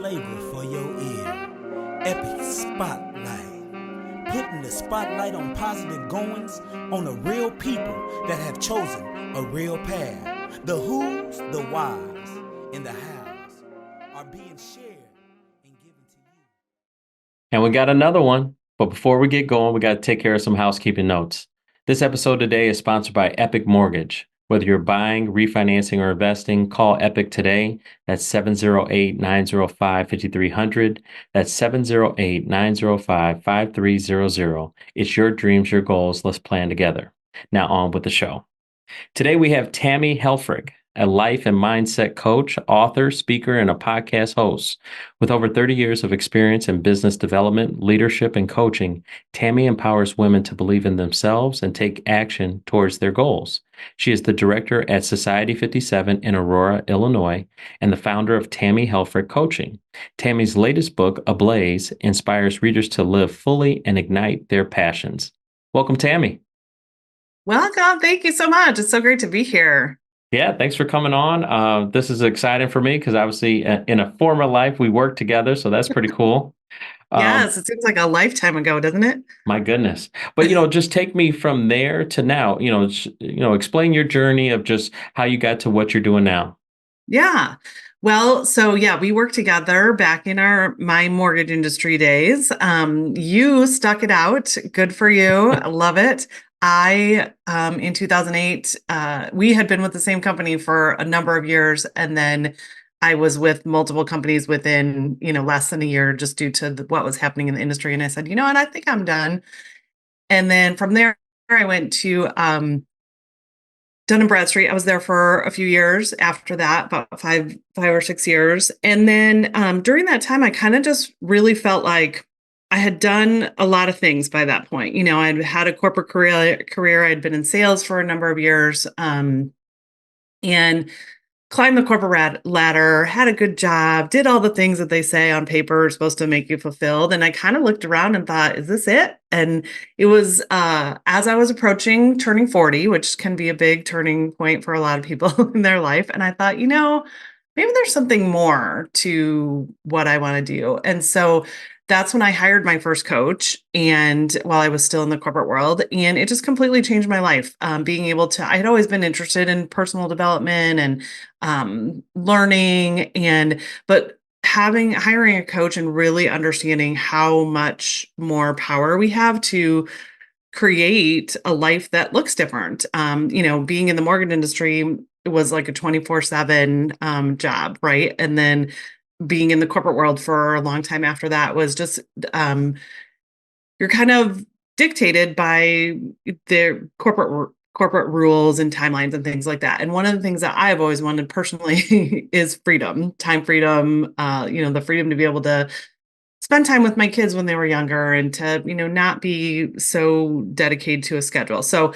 flavor for your ear. Epic Spotlight. Putting the spotlight on positive goings on the real people that have chosen a real path. The who's, the whys, and the hows are being shared and given to you. And we got another one. But before we get going, we got to take care of some housekeeping notes. This episode today is sponsored by Epic Mortgage. Whether you're buying, refinancing, or investing, call Epic today. That's 708-905-5300. That's 708-905-5300. It's your dreams, your goals. Let's plan together. Now on with the show. Today we have Tammy Helfrich, a life and mindset coach, author, speaker, and a podcast host. With over 30 years of experience in business development, leadership, and coaching, Tammy empowers women to believe in themselves and take action towards their goals. She is the director at Society 57 in Aurora, Illinois, and the founder of Tammy Helfrich Coaching. Tammy's latest book, Ablaze, inspires readers to live fully and ignite their passions. Welcome, Tammy. Welcome. Thank you so much. It's so great to be here. Yeah, thanks for coming on. This is exciting for me because obviously in a former life we worked together, so that's pretty cool. Yes, it seems like a lifetime ago, doesn't it? My goodness. But just take me from there to now. Explain your journey of just how you got to what you're doing now. Yeah. Well, so yeah, we worked together back in my mortgage industry days. You stuck it out. Good for you. I love it. In 2008, we had been with the same company for a number of years, and then I was with multiple companies within, less than a year, just due to what was happening in the industry. And I said, and I think I'm done. And then from there, I went to Dun & Bradstreet. I was there for a few years after that, about five or 6 years. And then during that time, I kind of just really felt like I had done a lot of things by that point. I'd had a corporate career. I'd been in sales for a number of years, and climbed the corporate ladder, had a good job, did all the things that they say on paper are supposed to make you fulfilled. And I kind of looked around and thought, is this it? And it was as I was approaching turning 40, which can be a big turning point for a lot of people in their life. And I thought, maybe there's something more to what I want to do. And so that's when I hired my first coach, and while I was still in the corporate world, and it just completely changed my life. Being able to, I had always been interested in personal development and learning, but hiring a coach and really understanding how much more power we have to create a life that looks different. Being in the mortgage industry, it was like a 24/7 job, right? And then being in the corporate world for a long time after that was just you're kind of dictated by the corporate rules and timelines and things like that. And one of the things that I've always wanted personally is freedom, time freedom, the freedom to be able to spend time with my kids when they were younger, and to, not be so dedicated to a schedule. So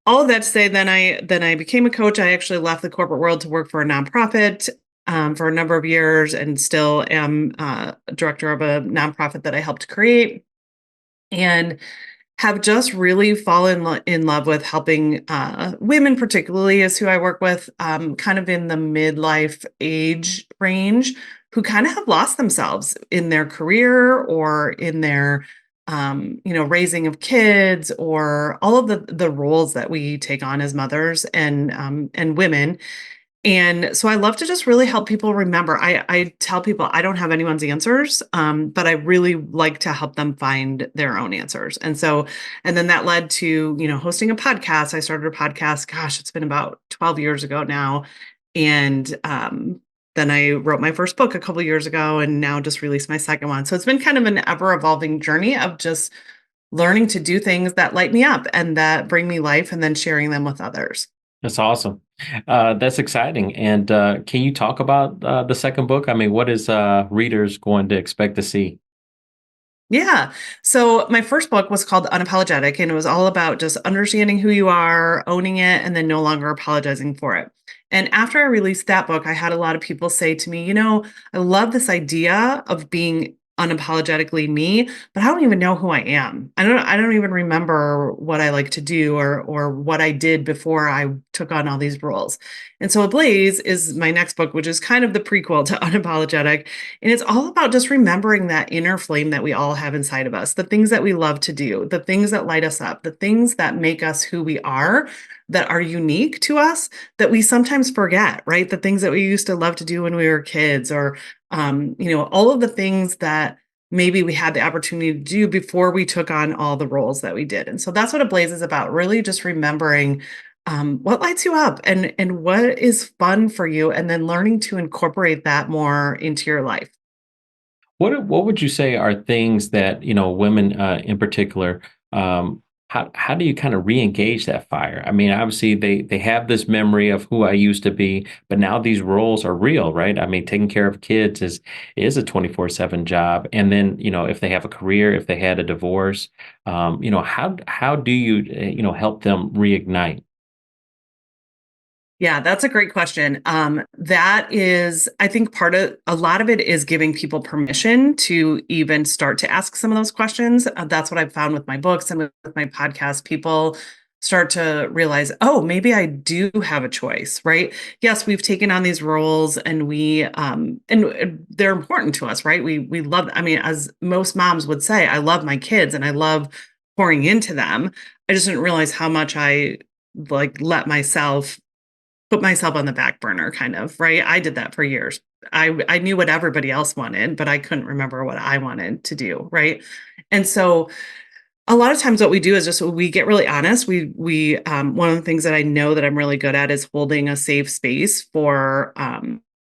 all of that to say, then I became a coach. I actually left the corporate world to work for a nonprofit for a number of years, and still am director of a nonprofit that I helped create, and have just really fallen in love with helping women, particularly, is who I work with, kind of in the midlife age range, who kind of have lost themselves in their career or in their raising of kids, or all of the roles that we take on as mothers and women. And so I love to just really help people remember. I tell people I don't have anyone's answers, but I really like to help them find their own answers. And then that led to, hosting a podcast. I started a podcast, gosh, it's been about 12 years ago now. And then I wrote my first book a couple of years ago, and now just released my second one. So it's been kind of an ever evolving journey of just learning to do things that light me up and that bring me life, and then sharing them with others. That's awesome. That's exciting. And can you talk about the second book? I mean, what is readers going to expect to see? Yeah. So my first book was called Unapologetic, and it was all about just understanding who you are, owning it, and then no longer apologizing for it. And after I released that book, I had a lot of people say to me, I love this idea of being unapologetically me, but I don't even know who I am. I don't even remember what I like to do or what I did before I took on all these roles. And so Ablaze is my next book, which is kind of the prequel to Unapologetic. And it's all about just remembering that inner flame that we all have inside of us, the things that we love to do, the things that light us up, the things that make us who we are, that are unique to us, that we sometimes forget, right? The things that we used to love to do when we were kids, or all of the things that maybe we had the opportunity to do before we took on all the roles that we did. And so that's what Ablaze is about, really just remembering what lights you up and what is fun for you, and then learning to incorporate that more into your life. What would you say are things that, women in particular, how do you kind of re-engage that fire? I mean, obviously they have this memory of who I used to be, but now these roles are real, right? I mean, taking care of kids is a 24/7 job. And then, if they have a career, if they had a divorce, how do you, help them reignite? Yeah, that's a great question. That is, I think a lot of it is giving people permission to even start to ask some of those questions. That's what I've found with my books and with my podcast. People start to realize, oh, maybe I do have a choice, right? Yes, we've taken on these roles, and they're important to us, right? We love, I mean, as most moms would say, I love my kids and I love pouring into them. I just didn't realize how much I like let myself put myself on the back burner, kind of, right? I did that for years. I knew what everybody else wanted, but I couldn't remember what I wanted to do, right? And so a lot of times what we do is just we get really honest. We one of the things that I know that I'm really good at is holding a safe space for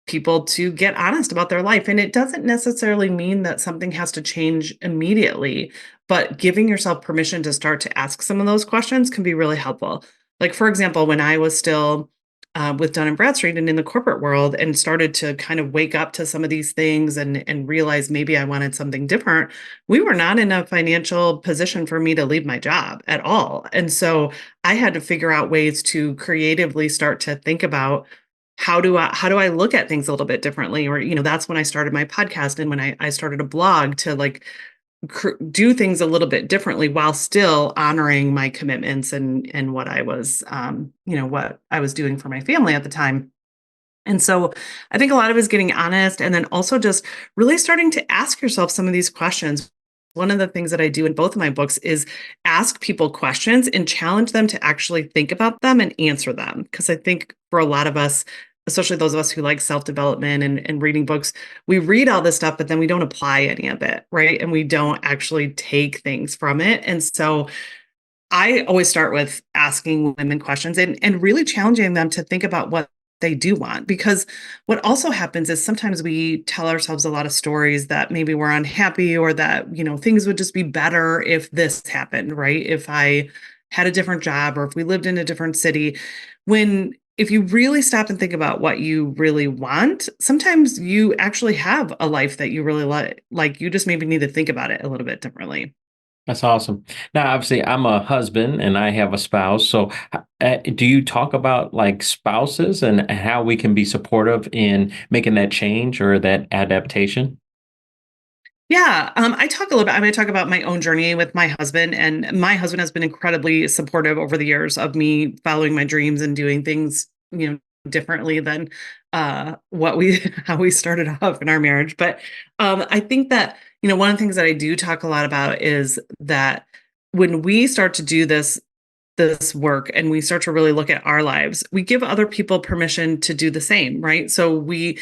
people to get honest about their life. And it doesn't necessarily mean that something has to change immediately, but giving yourself permission to start to ask some of those questions can be really helpful. Like, for example, when I was still with Dun and Bradstreet and in the corporate world, and started to kind of wake up to some of these things and realize maybe I wanted something different, we were not in a financial position for me to leave my job at all. And so I had to figure out ways to creatively start to think about how do I look at things a little bit differently? Or, that's when I started my podcast, and when I started a blog to like do things a little bit differently while still honoring my commitments and what I was what I was doing for my family at the time. And so I think a lot of it is getting honest, and then also just really starting to ask yourself some of these questions. One of the things that I do in both of my books is ask people questions and challenge them to actually think about them and answer them. Because I think for a lot of us, especially those of us who like self-development and reading books, we read all this stuff, but then we don't apply any of it, right? And we don't actually take things from it. And so I always start with asking women questions and really challenging them to think about what they do want. Because what also happens is sometimes we tell ourselves a lot of stories that maybe we're unhappy, or that, things would just be better if this happened, right? If I had a different job, or if we lived in a different city. If you really stop and think about what you really want, sometimes you actually have a life that you really like you just maybe need to think about it a little bit differently. That's awesome. Now, obviously, I'm a husband and I have a spouse. So, do you talk about like spouses and how we can be supportive in making that change or that adaptation? Yeah, I talk a little bit. I'm going to talk about my own journey with my husband, and my husband has been incredibly supportive over the years of me following my dreams and doing things, differently than what we how we started off in our marriage. But I think that one of the things that I do talk a lot about is that when we start to do this work and we start to really look at our lives, we give other people permission to do the same, right? So we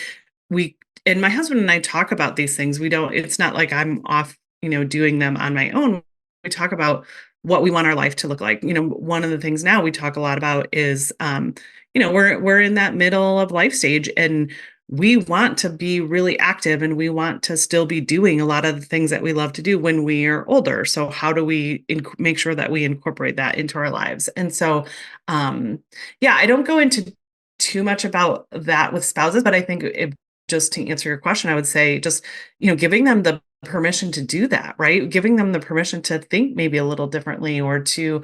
and my husband and I talk about these things. We don't, it's not like I'm off, doing them on my own. We talk about what we want our life to look like. One of the things now we talk a lot about is we're in that middle of life stage, and we want to be really active, and we want to still be doing a lot of the things that we love to do when we are older. So how do we make sure that we incorporate that into our lives? And so yeah, I don't go into too much about that with spouses, but I think just to answer your question, I would say just, giving them the permission to do that, right? Giving them the permission to think maybe a little differently, or to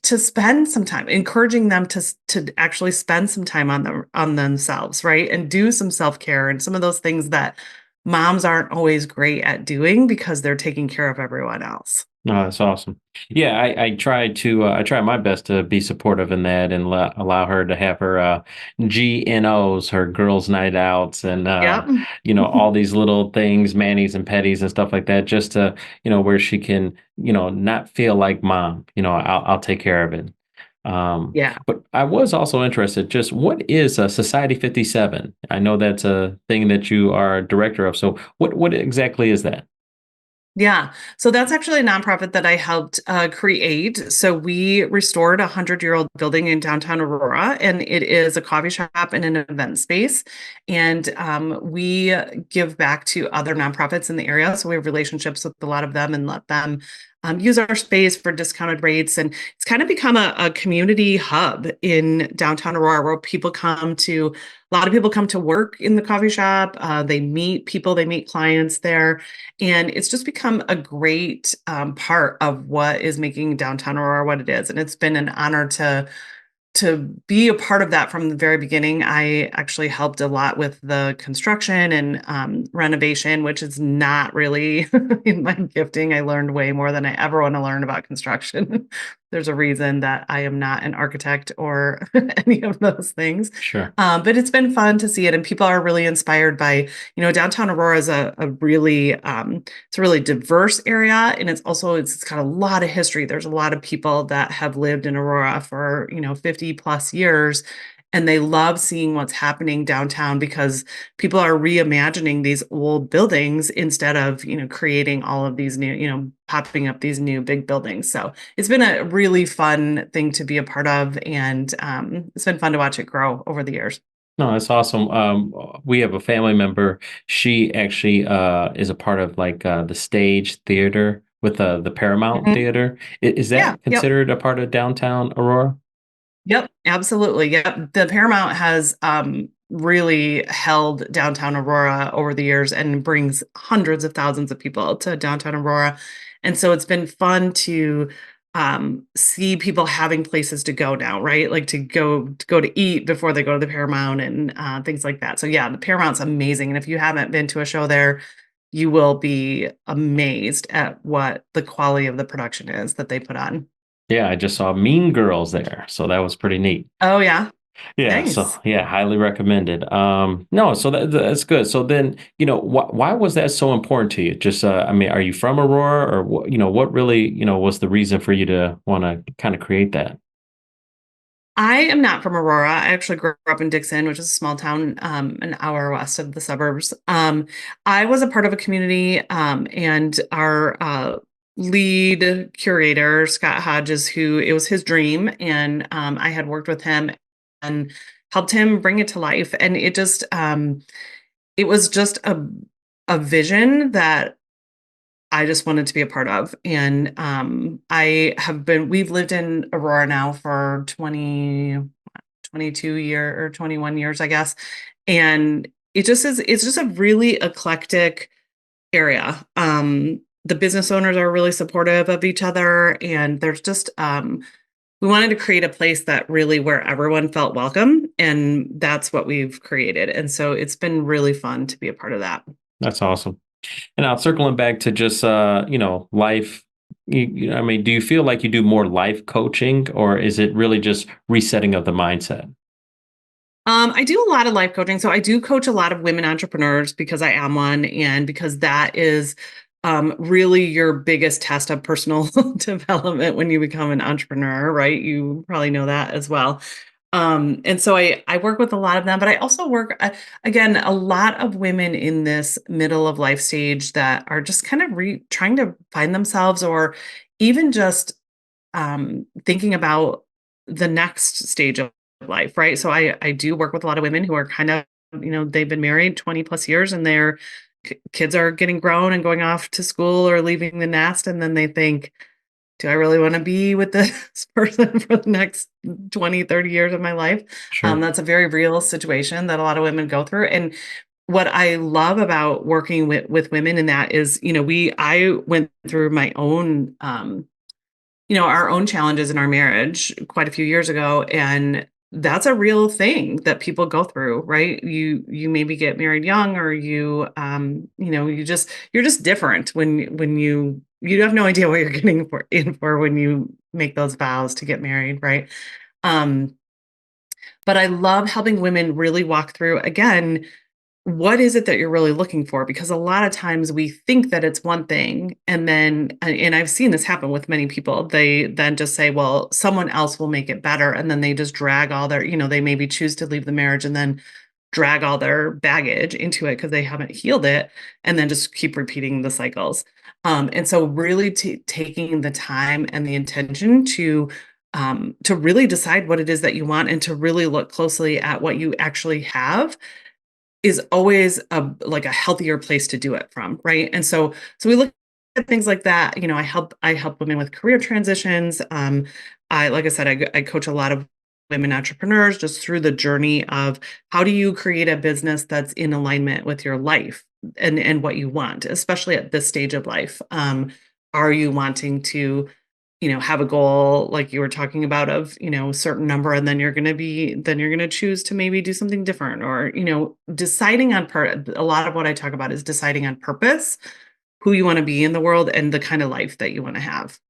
spend some time, encouraging them to actually spend some time on themselves, right? And do some self-care and some of those things that moms aren't always great at doing because they're taking care of everyone else. No, that's awesome. Yeah, I try my best to be supportive in that and allow her to have her GNOs, her girls' night outs, and Yep. all these little things, manis and petties and stuff like that, just to where she can not feel like mom. I'll take care of it. Yeah. But I was also interested, just what is a Society 57? I know that's a thing that you are director of. So what exactly is that? Yeah. So that's actually a nonprofit that I helped create. So we restored a 100-year-old building in downtown Aurora, and it is a coffee shop and an event space. And we give back to other nonprofits in the area. So we have relationships with a lot of them and let them use our space for discounted rates. And it's kind of become a community hub in downtown Aurora where a lot of people come to work in the coffee shop. They meet people, they meet clients there. And it's just become a great part of what is making downtown Aurora what it is. And it's been an honor to be a part of that from the very beginning. I actually helped a lot with the construction and renovation, which is not really in my gifting. I learned way more than I ever want to learn about construction. There's a reason that I am not an architect or any of those things. Sure. But it's been fun to see it, and people are really inspired by, downtown Aurora is a really it's a really diverse area, and it's got a lot of history. There's a lot of people that have lived in Aurora for 50 plus years, and they love seeing what's happening downtown because people are reimagining these old buildings instead of creating all of these new popping up these new big buildings. So it's been a really fun thing to be a part of, and it's been fun to watch it grow over the years. No, that's awesome. We have a family member. She actually is a part of like the stage theater with the Paramount Mhm. Theater. Is Yeah. that Yep. considered a part of downtown Aurora? Yep, absolutely. Yep. The Paramount has really held downtown Aurora over the years and brings hundreds of thousands of people to downtown Aurora. And so it's been fun to see people having places to go now, right? Like to go to eat before they go to the Paramount and things like that. So yeah, the Paramount's amazing. And if you haven't been to a show there, you will be amazed at what the quality of the production is that they put on. Yeah, I just saw Mean Girls there, so that was pretty neat. Oh yeah. Yeah, so Nice. yeah, highly recommended. No, so that's good. So then, why was that so important to you? Just, I mean, are you from Aurora, or what really, was the reason for you to want to kind of create that? I am not from Aurora. I actually grew up in Dixon, which is a small town, an hour west of the suburbs. I was a part of a community, and our lead curator, Scott Hodges, who it was his dream, and I had worked with him and helped him bring it to life. And it was just a vision that I just wanted to be a part of. And we've lived in Aurora now for 22 year or 21 years, I guess. And it's just a really eclectic area. The business owners are really supportive of each other. And there's just, we wanted to create a place that really where everyone felt welcome. And that's what we've created. And so it's been really fun to be a part of that. That's awesome. And now circling back to just life. I mean, do you feel like you do more life coaching, or is it really just resetting of the mindset? I do a lot of life coaching. So I do coach a lot of women entrepreneurs because I am one, and because that is really your biggest test of personal development when you become an entrepreneur, right? You probably know that as well. And so I work with a lot of them, but I also work again a lot of women in this middle of life stage that are just kind of trying to find themselves, or even just thinking about the next stage of life, right? So I do work with a lot of women who are kind of, they've been married 20 plus years, and their kids are getting grown and going off to school or leaving the nest. And then they think, do I really want to be with this person for the next 20, 30 years of my life? Sure. That's a very real situation that a lot of women go through. And what I love about working with women in that is, I went through my own our own challenges in our marriage quite a few years ago. And that's a real thing that people go through, right? You maybe get married young, or you're just different when you have no idea what you're getting in for when you make those vows to get married, right? Um, but I love helping women really walk through, again, what is it that you're really looking for? Because a lot of times we think that it's one thing, and then, and I've seen this happen with many people. They then just say, well, someone else will make it better. And then they just drag all their, they maybe choose to leave the marriage and then drag all their baggage into it because they haven't healed it, and then just keep repeating the cycles. And so really taking the time and the intention to really decide what it is that you want, and to really look closely at what you actually have, is always like a healthier place to do it from, right? And so we look at things like that. I help women with career transitions. Like I said, I coach a lot of women entrepreneurs just through the journey of how do you create a business that's in alignment with your life and what you want, especially at this stage of life. Are you wanting to have a goal like you were talking about of, a certain number, and then you're going to choose to maybe do something different, or, deciding on a lot of what I talk about is deciding on purpose, who you want to be in the world, and the kind of life that you want to have.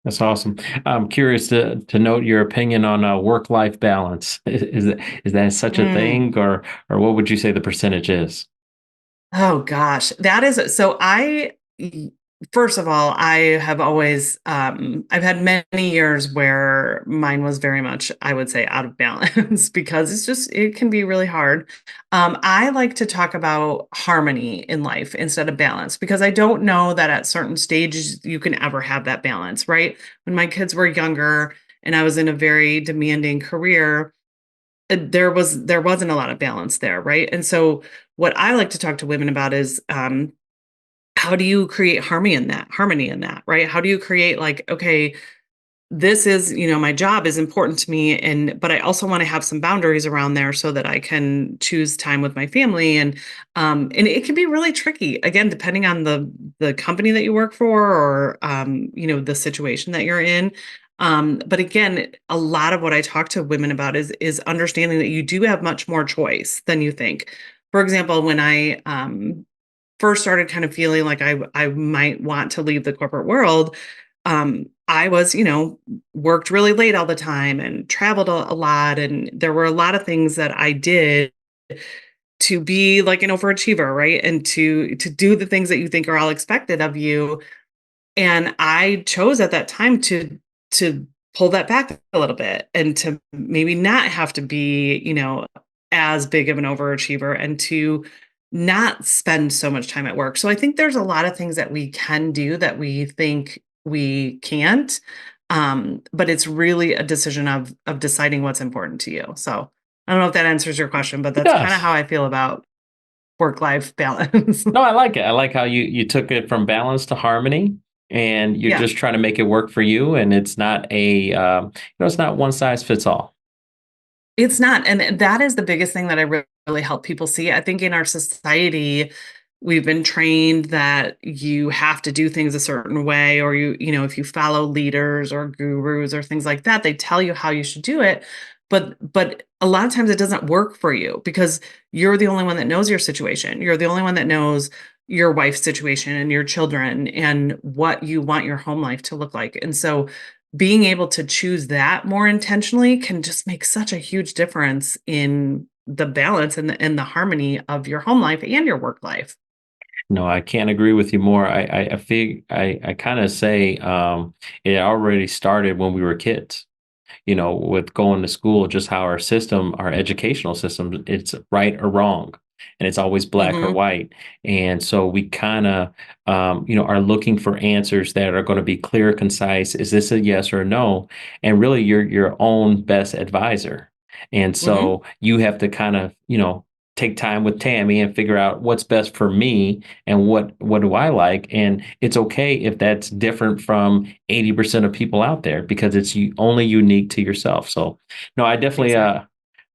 That's awesome. I'm curious to note your opinion on work-life balance. Is that such a Mm. thing, or what would you say the percentage is? Oh gosh, that is so first of all, I have always I've had many years where mine was very much, I would say, out of balance because it can be really hard. I like to talk about harmony in life instead of balance, because I don't know that at certain stages you can ever have that balance, right? When my kids were younger and I was in a very demanding career, there wasn't a lot of balance there, right? And so what I like to talk to women about is how do you create harmony in that, right? How do you create, like, okay, this is, my job is important to me, but I also want to have some boundaries around there so that I can choose time with my family. And it can be really tricky, again, depending on the company that you work for, or the situation that you're in. But again, a lot of what I talk to women about is understanding that you do have much more choice than you think. For example, when I first started kind of feeling like I might want to leave the corporate world, I was, worked really late all the time and traveled a lot. And there were a lot of things that I did to be like an overachiever, right? And to do the things that you think are all expected of you. And I chose at that time to pull that back a little bit, and to maybe not have to be, as big of an overachiever, and to not spend so much time at work. So I think there's a lot of things that we can do that we think we can't. But it's really a decision of deciding what's important to you. So I don't know if that answers your question, but It that's kind of does. how I feel about work-life balance. No, I like it. I like how you took it from balance to harmony, and you're Yeah. just trying to make it work for you, and it's not it's not one size fits all. It's not, and that is the biggest thing that I really help people see. I think in our society, we've been trained that you have to do things a certain way, or if you follow leaders or gurus or things like that, they tell you how you should do it. But a lot of times it doesn't work for you, because you're the only one that knows your situation. You're the only one that knows your wife's situation and your children and what you want your home life to look like. And so being able to choose that more intentionally can just make such a huge difference in the balance and the harmony of your home life and your work life. No, I can't agree with you more. I feel I kind of say it already started when we were kids. With going to school, just how our educational system, it's right or wrong, and it's always black or Mhm. white. And so we kind of, are looking for answers that are going to be clear, concise. Is this a yes or a no? And really, you're your own best advisor. And Mhm. so you have to kind of, take time with Tammy and figure out what's best for me and what do I like. And it's okay if that's different from 80% of people out there, because it's only unique to yourself. So no, I Exactly.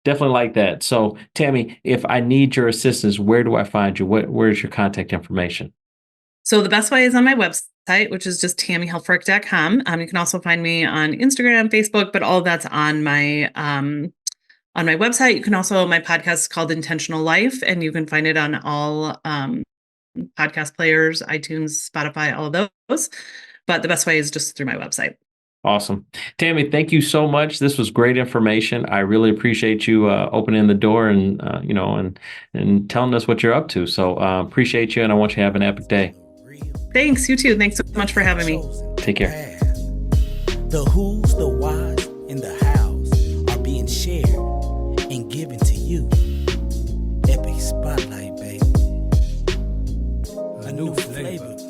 definitely like that. So Tammy, if I need your assistance, where do I find you? Where's your contact information? So the best way is on my website, which is just tammyhelfrich.com. You can also find me on Instagram, Facebook, but all of that's on my on my website. You can also, my podcast is called Intentional Life, and you can find it on all podcast players, iTunes, Spotify, all of those. But the best way is just through my website. Awesome. Tammy, thank you so much. This was great information. I really appreciate you opening the door and, and telling us what you're up to. So appreciate you, and I want you to have an epic day. Thanks. You too. Thanks so much for having me. Take care. The who's, the whys, and the hows are being shared and given to you. Epic Spotlight, baby. A new flavor.